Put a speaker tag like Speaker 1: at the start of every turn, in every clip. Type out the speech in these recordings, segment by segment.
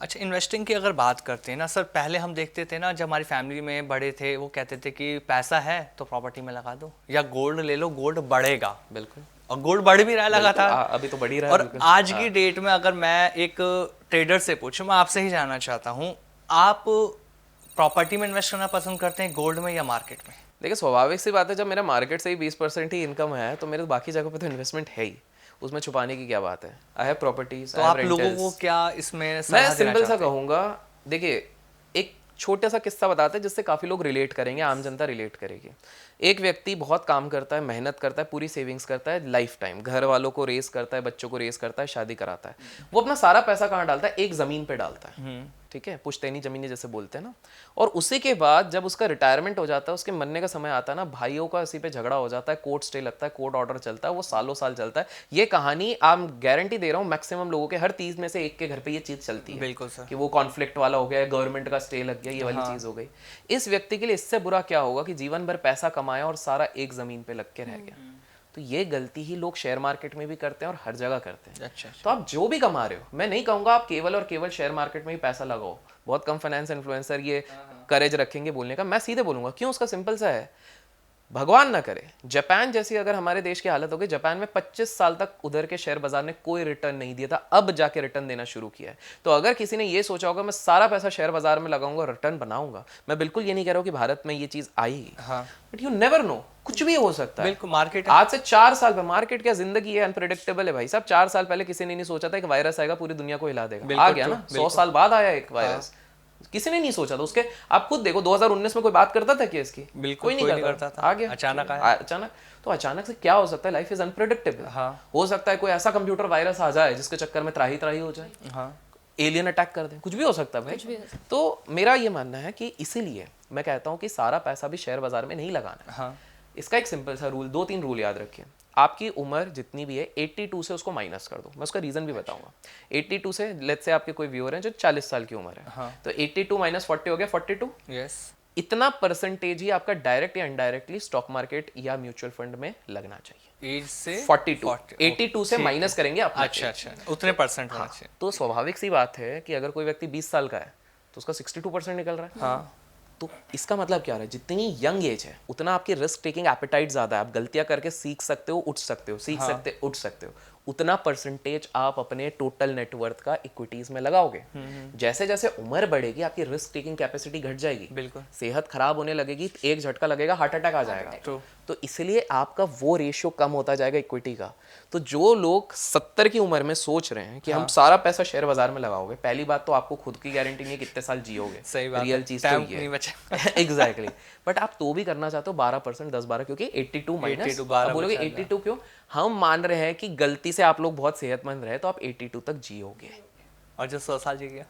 Speaker 1: अच्छा, इन्वेस्टिंग की अगर बात करते हैं ना सर, पहले हम देखते थे ना, जब हमारी फैमिली में बड़े थे वो कहते थे कि पैसा है तो प्रॉपर्टी में लगा दो या गोल्ड ले लो, गोल्ड बढ़ेगा।
Speaker 2: बिल्कुल
Speaker 1: और गोल्ड बढ़ भी रहा है
Speaker 2: बिल्कुल,
Speaker 1: लगातार।
Speaker 2: अभी तो बढ़ ही रहा है
Speaker 1: और
Speaker 2: बिल्कुल।
Speaker 1: आज
Speaker 2: हाँ।
Speaker 1: की डेट में अगर मैं एक ट्रेडर से पूछूं, मैं आपसे ही जानना चाहता हूं, आप प्रॉपर्टी में इन्वेस्ट करना पसंद करते हैं, गोल्ड में या मार्केट में?
Speaker 2: देखिए स्वाभाविक सी बात है, जब मेरा मार्केट से ही 20% ही इनकम है तो मेरे बाकी जगह पे तो इन्वेस्टमेंट है ही, उसमें छुपाने की क्या बात है। आई हैव प्रॉपर्टीज,
Speaker 1: तो
Speaker 2: आई हैव
Speaker 1: आप लोगों को
Speaker 2: रेंटल्स।
Speaker 1: क्या इसमें
Speaker 2: मैं
Speaker 1: सलाह देना
Speaker 2: सिंपल सा
Speaker 1: चाहते हैं?
Speaker 2: कहूँगा, देखिए एक छोटा सा किस्सा बताते हैं जिससे काफ़ी लोग रिलेट करेंगे, आम जनता रिलेट करेगी। एक व्यक्ति बहुत काम करता है, मेहनत करता है, पूरी सेविंग्स करता है लाइफ टाइम, घर वालों को रेस करता है, बच्चों को रेस करता है, शादी कराता है। वो अपना सारा पैसा कहाँ डालता है? एक ज़मीन पे डालता है, ठीक है, पुश्तैनी ज़मीनें जैसे बोलते हैं ना। और उसी के बाद जब उसका रिटायरमेंट हो जाता है, उसके मरने का समय आता है ना, भाइयों का इसी पे झगड़ा हो जाता है, कोर्ट स्टे लगता है, कोर्ट ऑर्डर चलता है, वो सालों साल चलता है। ये कहानी आप गारंटी दे रहा हूँ मैक्सिमम लोगों के, हर 30 में से एक के घर पे ये चीज़ चलती है
Speaker 1: बिल्कुल सर।
Speaker 2: कि वो कॉन्फ्लिक्ट वाला हो गया, गवर्नमेंट का स्टे लग गया, ये वाली
Speaker 1: हाँ।
Speaker 2: चीज़ हो गई। इस व्यक्ति के लिए इससे बुरा क्या होगा कि जीवन भर पैसा कमाया और सारा एक ज़मीन पे लग के रह गया। तो ये गलती ही लोग शेयर मार्केट में भी करते हैं और हर जगह करते हैं।
Speaker 1: अच्छा
Speaker 2: तो
Speaker 1: अच्छा।
Speaker 2: आप जो भी कमा रहे हो, मैं नहीं कहूँगा आप केवल और केवल शेयर मार्केट में ही पैसा लगाओ। बहुत कम फाइनेंस इन्फ्लुएंसर ये करेज रखेंगे बोलने का। मैं सीधे बोलूँगा क्यों, उसका सिंपल सा है, भगवान ना करे जापान जैसी अगर हमारे देश की हालत हो गई, जापान में 25 साल तक उधर के शेयर बाजार ने कोई रिटर्न नहीं दिया था, अब जाके रिटर्न देना शुरू किया है। तो अगर किसी ने ये सोचा होगा मैं सारा पैसा शेयर बाजार में लगाऊंगा, रिटर्न बनाऊंगा, मैं बिल्कुल ये नहीं कह रहा हूँ कि भारत में ये चीज आएगी,
Speaker 1: हाँ
Speaker 2: बट यू नेवर नो, कुछ भी हो सकता है।
Speaker 1: बिल्कुल, मार्केट
Speaker 2: आज से 4 साल में मार्केट क्या, जिंदगी है, अनप्रेडिक्टेबल है भाई साहब। 4 साल पहले किसी ने नहीं सोचा था एक वायरस आएगा पूरी दुनिया को हिला देगा, आ
Speaker 1: बिल्कुल
Speaker 2: गया
Speaker 1: ट्रू,
Speaker 2: ना। 100
Speaker 1: बिल्कुल।
Speaker 2: साल बाद आया एक वायरस, किसी ने नहीं सोचा था उसके। आप खुद देखो 2019 में कोई बात करता था क्या इसकी?
Speaker 1: बिल्कुल
Speaker 2: कोई नहीं करता
Speaker 1: था।
Speaker 2: आ गया
Speaker 1: अचानक आया।
Speaker 2: अचानक। तो अचानक से क्या हो सकता है? Life is unpredictable.
Speaker 1: हाँ
Speaker 2: हो सकता है कोई ऐसा कंप्यूटर वायरस आ जाए जिसके चक्कर में त्राही त्राही हो जाए,
Speaker 1: हाँ।
Speaker 2: एलियन अटैक कर दें, कुछ भी हो सकता है भाई। तो मेरा ये मानना है कि इसीलिए मैं कहता हूँ कि सारा पैसा भी शेयर बाजार में नहीं लगाना है।
Speaker 1: हाँ
Speaker 2: इसका एक सिंपल सा रूल, 2-3 रूल याद रखिए। आपकी उम्र जितनी भी है 82 से उसको माइनस कर दो, मैं उसका रीजन भी बताऊंगा। 82 से लेट्स से आपके कोई व्यूअर हैं जो 40 साल की उम्र है,
Speaker 1: हाँ।
Speaker 2: तो 82 माइनस 40 हो गया 42।
Speaker 1: यस।
Speaker 2: इतना परसेंटेज ही आपका डायरेक्ट या इनडायरेक्टली स्टॉक मार्केट या म्यूचुअल फंड में लगना चाहिए।
Speaker 1: एज से
Speaker 2: 42
Speaker 1: 40,
Speaker 2: 82 से
Speaker 1: ठीक
Speaker 2: माइनस
Speaker 1: है।
Speaker 2: करेंगे अपना
Speaker 1: अच्छा
Speaker 2: age।
Speaker 1: अच्छा, उतने परसेंट होना
Speaker 2: हाँ,
Speaker 1: चाहिए।
Speaker 2: तो स्वाभाविक सी बात है कि अगर कोई व्यक्ति 20 साल का है तो उसका 62% निकल रहा है।
Speaker 1: हाँ
Speaker 2: तो इसका मतलब क्या है, जितनी यंग एज है उतना आपकी रिस्क टेकिंग एपेटाइट ज्यादा है, आप गलतियां करके सीख सकते हो, उठ सकते हो, सीख
Speaker 1: हाँ।
Speaker 2: सकते उठ सकते हो। उतना परसेंटेज आप अपने टोटल नेटवर्थ का इक्विटीज में लगाओगे। जैसे जैसे उम्र बढ़ेगी आपकी रिस्क टेकिंग कैपेसिटी घट जाएगी,
Speaker 1: बिल्कुल।
Speaker 2: सेहत खराब होने लगेगी, एक झटका लगेगा हार्ट अटैक आ जाएगा।
Speaker 1: True।
Speaker 2: तो इसलिए आपका वो रेशियो कम होता जाएगा इक्विटी का। तो जो लोग 70 की उम्र में सोच रहे हैं कि हम सारा पैसा शेयर बाजार में लगाओगे, पहली बात तो आपको खुद की गारंटी नहीं है कितने साल जियोगे,
Speaker 1: सही बात
Speaker 2: रियल
Speaker 1: है,
Speaker 2: चीज तो
Speaker 1: टाइम
Speaker 2: ये
Speaker 1: नहीं
Speaker 2: है।
Speaker 1: बचा।
Speaker 2: एग्जैक्टली। बट आप तो भी करना चाहते हो 12%, 10-12, क्योंकि 82 माइनस,
Speaker 1: 82, 12
Speaker 2: आप बोलोगे
Speaker 1: बचा
Speaker 2: 82 क्यों? हम मान रहे हैं कि गलती से आप लोग बहुत सेहतमंद रहे तो आप 82 तक जियोगे।
Speaker 1: और जो 100 साल जी गया।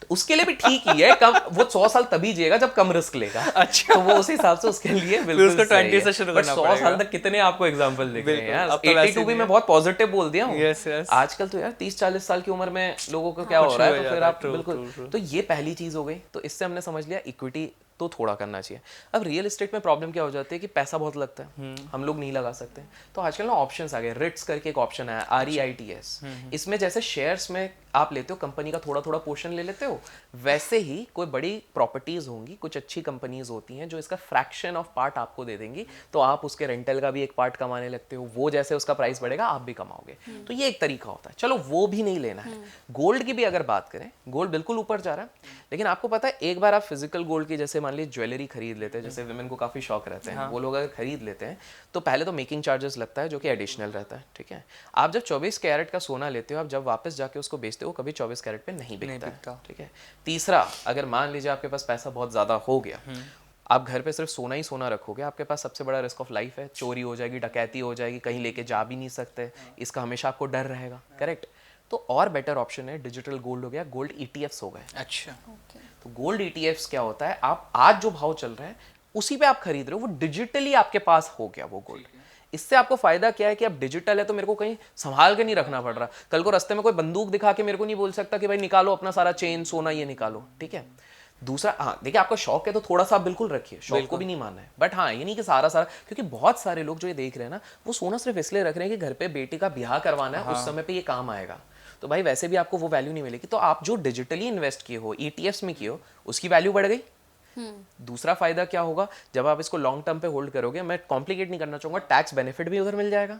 Speaker 2: तो उसके लिए भी ठीक ही है, कम वो 100 साल तभी जिएगा जब कम रिस्क लेगा।
Speaker 1: अच्छा।
Speaker 2: तो वो उस हिसाब से उसके लिए बिल्कुल
Speaker 1: उसको
Speaker 2: सही
Speaker 1: 20
Speaker 2: है।
Speaker 1: से शुरू
Speaker 2: बट
Speaker 1: करना
Speaker 2: 100
Speaker 1: पड़ेगा।
Speaker 2: साल तक कितने आपको एग्जांपल दिख रहे हैं
Speaker 1: बिल्कुल,
Speaker 2: यार।
Speaker 1: अब तो वैसे
Speaker 2: 82
Speaker 1: ही
Speaker 2: भी
Speaker 1: नहीं
Speaker 2: मैं
Speaker 1: है।
Speaker 2: बहुत पॉजिटिव बोल दिया हूँ।
Speaker 1: Yes yes.
Speaker 2: आजकल तो यार 30-40 साल की उम्र में लोगों को क्या
Speaker 1: कुछ
Speaker 2: हो रहा
Speaker 1: भी
Speaker 2: है,
Speaker 1: हो
Speaker 2: तो फिर
Speaker 1: जाता है,
Speaker 2: आप
Speaker 1: true,
Speaker 2: बिल्कुल।
Speaker 1: true, true।
Speaker 2: तो ये पहली चीज हो गई, तो इससे हमने समझ लिया इक्विटी तो थोड़ा करना चाहिए। अब रियल एस्टेट में प्रॉब्लम क्या हो जाती है कि पैसा बहुत लगता है, हम लोग नहीं लगा सकते। तो आजकल ना ऑप्शंस आ गए, रिट्स करके एक ऑप्शन है, REITs। इसमें जैसे शेयर्स में आप लेते हो, कंपनी का थोड़ा थोड़ा पोर्शन ले लेते हो, वैसे ही कोई बड़ी प्रॉपर्टीज होंगी, कुछ अच्छी कंपनीज होती हैं जो इसका फ्रैक्शन ऑफ पार्ट आपको दे देंगी, तो आप उसके रेंटल का भी एक पार्ट कमाने लगते हो, वो जैसे उसका प्राइस बढ़ेगा आप भी कमाओगे। तो ये एक तरीका होता है। चलो वो भी नहीं लेना है। गोल्ड की भी अगर बात करें, गोल्ड बिल्कुल ऊपर जा रहा है, लेकिन आपको पता है एक बार आप फिजिकल गोल्ड की जैसे मान लीजिए ज्वेलरी खरीद लेते हैं, जैसे विमेन को काफ़ी शौक रहते हैं, वो लोग अगर खरीद लेते हैं तो पहले तो मेकिंग चार्जेस लगता है जो कि एडिशनल रहता है, ठीक है। आप जब 24 कैरेट का सोना लेते हो, आप जब वापस जाके उसको बेचते हो कभी 24 कैरेट पे नहीं बिकता है, ठीक है। तीसरा, अगर मान लीजिए आपके पास पैसा बहुत ज़्यादा हो गया, आप घर पे सिर्फ सोना ही सोना रखोगे, आपके पास सबसे बड़ा रिस्क ऑफ लाइफ है, चोरी हो जाएगी, डकैती हो जाएगी, कहीं लेके जा भी नहीं सकते, इसका हमेशा आपको डर रहेगा, करेक्ट। तो और बेटर ऑप्शन है डिजिटल गोल्ड हो गया, गोल्ड ETFs हो गए।
Speaker 1: अच्छा।
Speaker 2: तो गोल्ड ETFs क्या होता है, आप आज जो भाव चल रहा है उसी पे आप खरीद रहे हो, वो डिजिटली आपके पास हो गया वो गोल्ड। इससे आपको फायदा क्या है कि अब डिजिटल है तो मेरे को कहीं संभाल के नहीं रखना पड़ रहा। कल को रास्ते में कोई बंदूक दिखा के मेरे को नहीं बोल सकता कि भाई निकालो अपना सारा चेन सोना ये निकालो, ठीक है। दूसरा, हाँ देखिए आपका शौक है तो थोड़ा सा आप बिल्कुल रखिए, शौक को भी नहीं मानना है, बट हाँ ये नहीं कि सारा सारा, क्योंकि बहुत सारे लोग जो ये देख रहे हैं ना वो सोना सिर्फ इसलिए रख रहे हैं कि घर पे बेटी का ब्याह करवाना है, उस समय पे ये काम आएगा। तो भाई वैसे भी आपको वो वैल्यू नहीं मिलेगी। तो आप जो डिजिटली इन्वेस्ट किए हो, ETFs में किए हो, उसकी वैल्यू बढ़ गई। दूसरा फायदा क्या होगा, जब आप इसको लॉन्ग टर्म पे होल्ड करोगे, मैं कॉम्प्लिकेट नहीं करना चाहूंगा, टैक्स बेनिफिट भी उधर मिल जाएगा।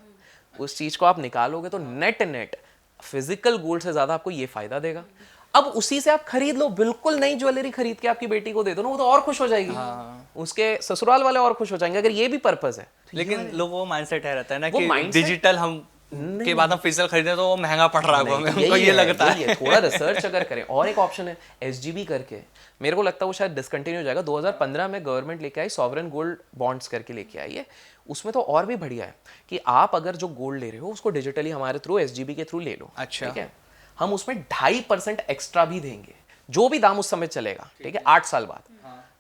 Speaker 2: उस चीज को आप निकालोगे तो नेट नेट फिजिकल गोल्ड से ज्यादा आपको ये फायदा देगा। अब उसी से आप खरीद लो, बिल्कुल नई ज्वेलरी खरीद के आपकी बेटी को दे दो ना, वो तो और खुश हो जाएगी। उसके ससुराल वाले और खुश हो जाएंगे, अगर ये भी पर्पस है।
Speaker 1: लेकिन लोगों को माइंडसेट है रहता है ना
Speaker 2: वो
Speaker 1: कि
Speaker 2: mindset-
Speaker 1: डिजिटल हम के बाद हम फिजिकल खरीदे तो वो महंगा पड़ रहा है हमें,
Speaker 2: यही
Speaker 1: उनको ये
Speaker 2: है,
Speaker 1: लगता
Speaker 2: यही
Speaker 1: है।
Speaker 2: थोड़ा रिसर्च अगर करें। और एक ऑप्शन है SGB करके, मेरे को लगता है वो शायद डिसकंटिन्यू हो जाएगा। 2015 में गवर्नमेंट लेके आई सॉवरेन गोल्ड बॉन्ड्स करके लेके आई है। उसमें तो और भी बढ़िया है कि आप अगर जो गोल्ड ले रहे हो उसको डिजिटली हमारे थ्रू SGB के थ्रू ले लो।
Speaker 1: अच्छा।
Speaker 2: ठीक है, हम उसमें 2.5% एक्स्ट्रा भी देंगे, जो भी दाम उस समय चलेगा। ठीक है, 8 साल बाद।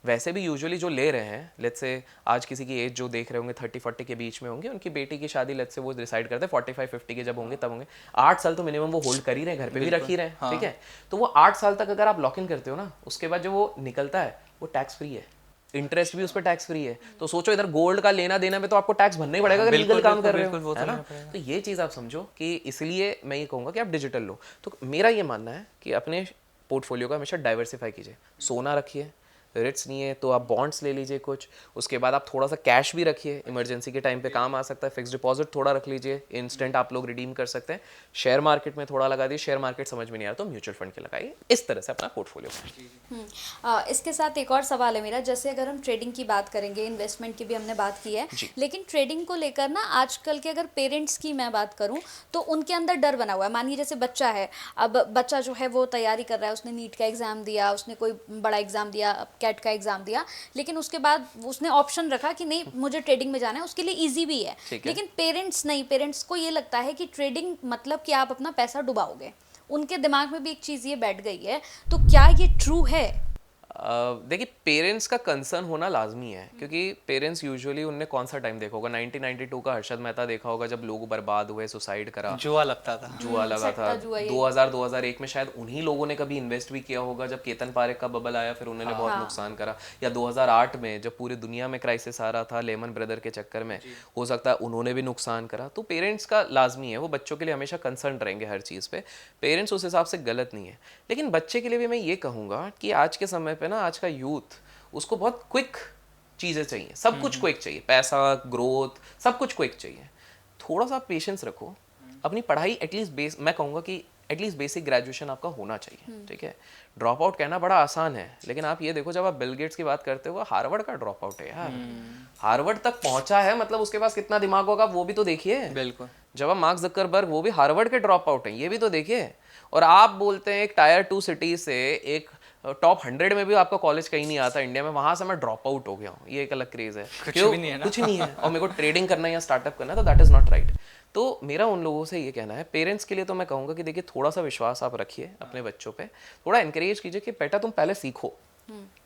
Speaker 2: वैसे भी यूजुअली जो ले रहे हैं, लेट्स से आज किसी की एज जो देख रहे होंगे 30-40 के बीच में होंगे, उनकी बेटी की शादी लेट्स से वो डिसाइड करते हैं 45-50 के जब होंगे तब होंगे। 8 साल तो मिनिमम वो होल्ड कर ही रहे हैं, घर पे भी रख ही रहे हैं। ठीक है, तो वो 8 साल तक अगर आप लॉक इन करते हो ना, उसके बाद जो वो निकलता है वो टैक्स फ्री है, इंटरेस्ट भी उस पर टैक्स फ्री है। तो सोचो इधर गोल्ड का लेना देना में तो आपको टैक्स भरना ही पड़ेगा अगर लीगल काम कर रहे हो, है ना। तो ये चीज आप समझो कि इसलिए मैं ये कहूंगा कि आप डिजिटल लो। तो मेरा ये मानना है कि अपने पोर्टफोलियो का हमेशा डाइवर्सिफाई कीजिए। सोना रखिए, रिट्स नहीं है तो आप बॉन्ड्स ले लीजिए कुछ, उसके बाद आप थोड़ा सा कैश भी रखिए, इमरजेंसी के टाइम पे काम आ सकता है। फिक्स डिपॉजिट थोड़ा रख लीजिए, इंस्टेंट आप लोग रिडीम कर सकते हैं। शेयर मार्केट में थोड़ा लगा दिए, शेयर मार्केट समझ में नहीं आ रहा तो म्यूचुअल फंड के लगाइए। इस तरह से अपना पोर्टफोलियो।
Speaker 3: इसके साथ एक और सवाल है मेरा, जैसे अगर हम ट्रेडिंग की बात करेंगे, इन्वेस्टमेंट की भी हमने बात की है, लेकिन ट्रेडिंग को लेकर ना आजकल के अगर पेरेंट्स की मैं बात करूं तो उनके अंदर डर बना हुआ है। मानिए जैसे बच्चा है, अब बच्चा जो है वो तैयारी कर रहा है, उसने नीट का एग्ज़ाम दिया, उसने कोई बड़ा एग्ज़ाम दिया, कैट का एग्ज़ाम दिया, लेकिन उसके बाद उसने ऑप्शन रखा कि नहीं मुझे ट्रेडिंग में जाना है, उसके लिए ईजी भी है। लेकिन पेरेंट्स नहीं, पेरेंट्स को ये लगता है कि ट्रेडिंग मतलब कि आप अपना पैसा डुबाओगे। उनके दिमाग में भी एक चीज़ ये बैठ गई है, तो क्या ये ट्रू है?
Speaker 2: देखिए, पेरेंट्स का कंसर्न होना लाजमी है, क्योंकि पेरेंट्स यूजुअली उनने कौन सा टाइम देखा होगा, 1992 का हर्षद मेहता देखा होगा जब लोग बर्बाद हुए, सुसाइड करा,
Speaker 1: जुआ लगता था,
Speaker 2: जुआ लगा था। 2000-2001 में शायद उन्हीं लोगों ने कभी इन्वेस्ट भी किया होगा जब केतन पारेख का बबल आया, फिर उन्होंने बहुत नुकसान करा। या 2008 में जब पूरी दुनिया में क्राइसिस आ रहा था लेमन ब्रदर के चक्कर में, हो सकता है उन्होंने भी नुकसान करा। तो पेरेंट्स का लाजमी है, वो बच्चों के लिए हमेशा कंसर्न रहेंगे हर चीज़ पे। पेरेंट्स उस हिसाब से गलत नहीं है, लेकिन बच्चे के लिए भी मैं ये कहूँगा कि आज के समय पे ना, आज का यूथ उसको बहुत क्विक चीज़ें चाहिए, सब कुछ क्विक चाहिए, पैसा, ग्रोथ, सब कुछ क्विक चाहिए। थोड़ा सा पेशेंस रखो, अपनी पढ़ाई एटलीस्ट मैं कहूँगा कि एटलीस्ट बेसिक ग्रेजुएशन आपका होना चाहिए। ठीक है, ड्रॉप आउट कहना बड़ा आसान है, लेकिन आप ये देखो जब आप बिल गेट्स की बात करते हो, हार्वर्ड का ड्रॉप आउट है यार, हार्वर्ड तक पहुंचा है, मतलब उसके पास कितना दिमाग होगा वो भी तो देखिए।
Speaker 1: बिल्कुल।
Speaker 2: जब आप मार्क जकरबर्ग, वो भी हार्वर्ड के ड्रॉप आउट हैं, ये भी तो देखिए। और आप बोलते हैं एक टायर 2 सिटी से, एक टॉप 100 में भी आपका कॉलेज कहीं नहीं आता इंडिया में, वहां से मैं ड्रॉप आउट हो गया हूँ, ये एक अलग क्रेज है।
Speaker 1: कुछ भी नहीं है ना।
Speaker 2: कुछ नहीं है, और मेरे को ट्रेडिंग करना है या स्टार्टअप करना है, तो दैट इज नॉट राइट। तो मेरा उन लोगों से ये कहना है, पेरेंट्स के लिए तो मैं कहूँगा कि देखिए थोड़ा सा विश्वास आप रखिए अपने बच्चों पे, थोड़ा इंकरेज कीजिए कि बेटा तुम पहले सीखो,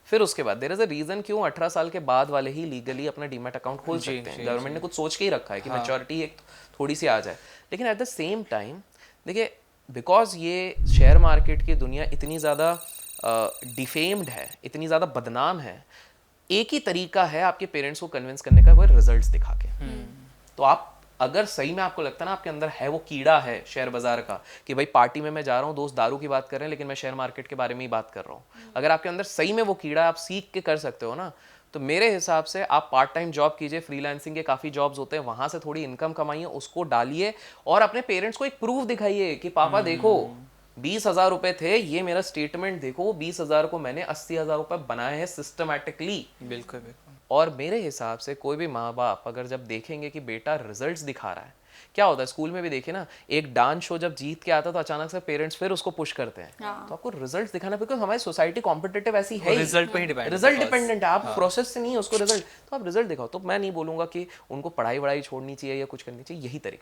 Speaker 2: फिर उसके बाद देयर इज अ रीजन क्यों 18 साल के बाद वाले ही लीगली अपना डीमैट अकाउंट खोल सकते हैं। गवर्नमेंट ने कुछ सोच के ही रखा है कि मैच्योरिटी एक थोड़ी सी आ जाए, लेकिन एट द सेम टाइम देखिए, बिकॉज ये शेयर मार्केट की दुनिया इतनी ज़्यादा डिफेम्ड है, इतनी ज़्यादा बदनाम है, एक ही तरीका है आपके पेरेंट्स को कन्विंस करने का, वो रिजल्ट्स दिखा के। तो आप अगर सही में आपको लगता है ना आपके अंदर है वो कीड़ा है शेयर बाजार का, कि भाई पार्टी में मैं जा रहा हूँ, दोस्त दारू की बात कर रहे हैं, लेकिन मैं शेयर मार्केट के बारे में ही बात कर रहा हूँ, अगर आपके अंदर सही में वो कीड़ा आप सीख के कर सकते हो ना, तो मेरे हिसाब से आप पार्ट टाइम जॉब कीजिए, फ्रीलांसिंग के काफ़ी जॉब्स होते हैं, वहाँ से थोड़ी इनकम कमाइए, उसको डालिए, और अपने पेरेंट्स को एक प्रूफ दिखाइए कि पापा देखो 20,000 रुपए थे, ये मेरा स्टेटमेंट देखो, वो 20,000 को मैंने 80,000 रुपए बनाए हैं सिस्टमैटिकली।
Speaker 1: बिल्कुल बिल्कुल।
Speaker 2: और मेरे हिसाब से कोई भी माँ बाप अगर जब देखेंगे कि बेटा रिजल्ट्स दिखा रहा है, क्या होता है स्कूल में भी देखिए ना, एक डांस शो जब जीत के आता है तो अचानक से पेरेंट्स फिर उसको पुश करते हैं। तो आपको रिजल्ट्स दिखाना, बिकॉज हमारी सोसाइटी कॉम्पिटिटिव ऐसी है,
Speaker 1: रिजल्ट पे ही डिपेंड,
Speaker 2: रिजल्ट डिपेंडेंट है, आप प्रोसेस से नहीं है उसको रिजल्ट, तो आप रिजल्ट दिखाओ। तो मैं नहीं बोलूंगा कि उनको पढ़ाई वढ़ाई छोड़नी चाहिए या कुछ करनी चाहिए, यही तरीका